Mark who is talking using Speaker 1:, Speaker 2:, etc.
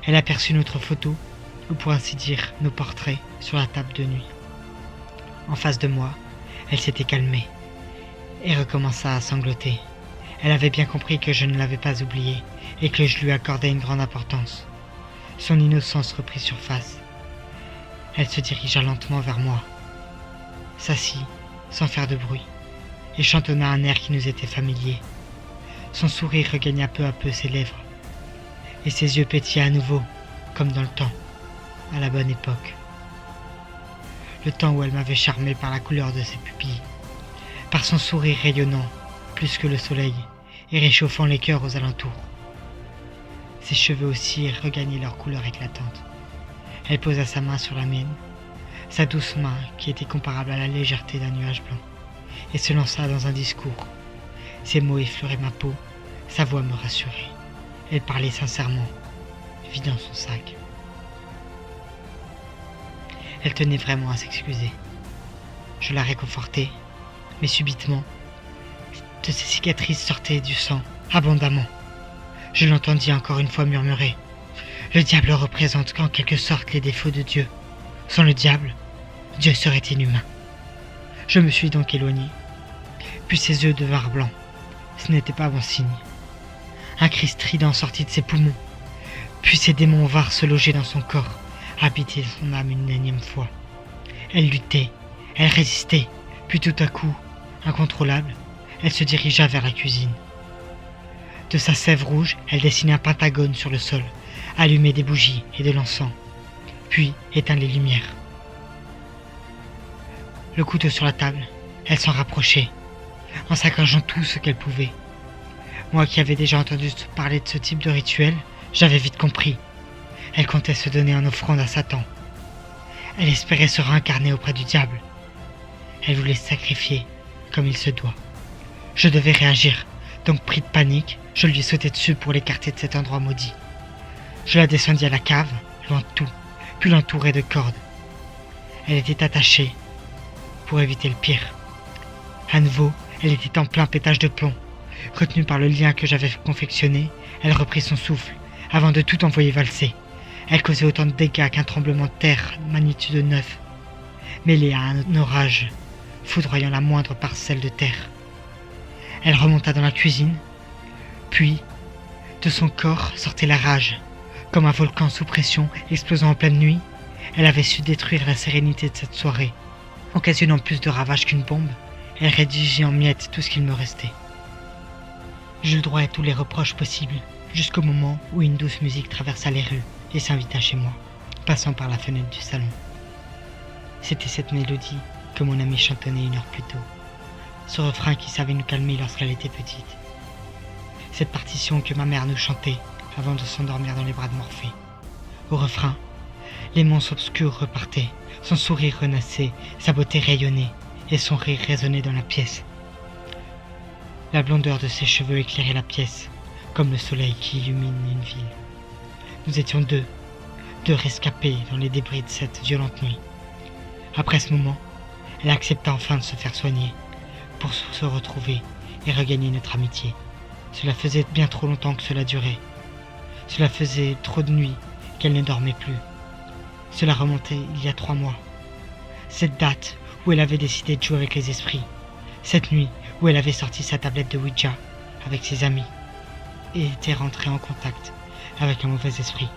Speaker 1: Elle aperçut notre photo, ou pour ainsi dire nos portraits, sur la table de nuit. En face de moi, elle s'était calmée et recommença à sangloter. Elle avait bien compris que je ne l'avais pas oubliée et que je lui accordais une grande importance. Son innocence reprit surface. Elle se dirigea lentement vers moi, s'assit sans faire de bruit et chantonna un air qui nous était familier. Son sourire regagna peu à peu ses lèvres et ses yeux pétillaient à nouveau, comme dans le temps, à la bonne époque. Le temps où elle m'avait charmé par la couleur de ses pupilles, par son sourire rayonnant plus que le soleil et réchauffant les cœurs aux alentours. Ses cheveux aussi regagnaient leur couleur éclatante. Elle posa sa main sur la mienne, sa douce main qui était comparable à la légèreté d'un nuage blanc, et se lança dans un discours. Ses mots effleuraient ma peau, sa voix me rassurait. Elle parlait sincèrement, vidant son sac. Elle tenait vraiment à s'excuser. Je la réconfortai, mais subitement, de ses cicatrices sortait du sang, abondamment. Je l'entendis encore une fois murmurer. Le diable représente en quelque sorte les défauts de Dieu. Sans le diable, Dieu serait inhumain. Je me suis donc éloigné. Puis ses yeux devinrent blancs. Ce n'était pas bon signe. Un cri strident sortit de ses poumons. Puis ses démons vinrent se loger dans son corps, habiter son âme une énième fois. Elle luttait, elle résistait, puis tout à coup, incontrôlable, elle se dirigea vers la cuisine. De sa sève rouge, elle dessinait un pentagone sur le sol, allumait des bougies et de l'encens, puis éteint les lumières. Le couteau sur la table, elle s'en rapprochait, en saccageant tout ce qu'elle pouvait. Moi qui avais déjà entendu parler de ce type de rituel, j'avais vite compris. Elle comptait se donner en offrande à Satan. Elle espérait se réincarner auprès du diable. Elle voulait se sacrifier, comme il se doit. Je devais réagir, donc pris de panique, je lui sautai dessus pour l'écarter de cet endroit maudit. Je la descendis à la cave, loin de tout, puis l'entourai de cordes. Elle était attachée, pour éviter le pire. À nouveau, elle était en plein pétage de plomb. Retenue par le lien que j'avais confectionné, elle reprit son souffle, avant de tout envoyer valser. Elle causait autant de dégâts qu'un tremblement de terre, magnitude 9, mêlé à un orage, foudroyant la moindre parcelle de terre. Elle remonta dans la cuisine, puis, de son corps sortait la rage. Comme un volcan sous pression explosant en pleine nuit, elle avait su détruire la sérénité de cette soirée. Occasionnant plus de ravages qu'une bombe, elle rédigeait en miettes tout ce qu'il me restait. J'eus le droit à tous les reproches possibles, jusqu'au moment où une douce musique traversa les rues et s'invita chez moi, passant par la fenêtre du salon. C'était cette mélodie que mon amie chantonnait une heure plus tôt, ce refrain qui savait nous calmer lorsqu'elle était petite. Cette partition que ma mère nous chantait avant de s'endormir dans les bras de Morphée. Au refrain, les monstres obscurs repartaient, son sourire renaissait, sa beauté rayonnait, et son rire résonnait dans la pièce. La blondeur de ses cheveux éclairait la pièce, comme le soleil qui illumine une ville. Nous étions deux rescapés dans les débris de cette violente nuit. Après ce moment, elle accepta enfin de se faire soigner, pour se retrouver et regagner notre amitié. Cela faisait bien trop longtemps que cela durait. Cela faisait trop de nuits qu'elle ne dormait plus. Cela remontait il y a 3 mois. Cette date où elle avait décidé de jouer avec les esprits. Cette nuit où elle avait sorti sa tablette de Ouija avec ses amis et était rentrée en contact avec un mauvais esprit.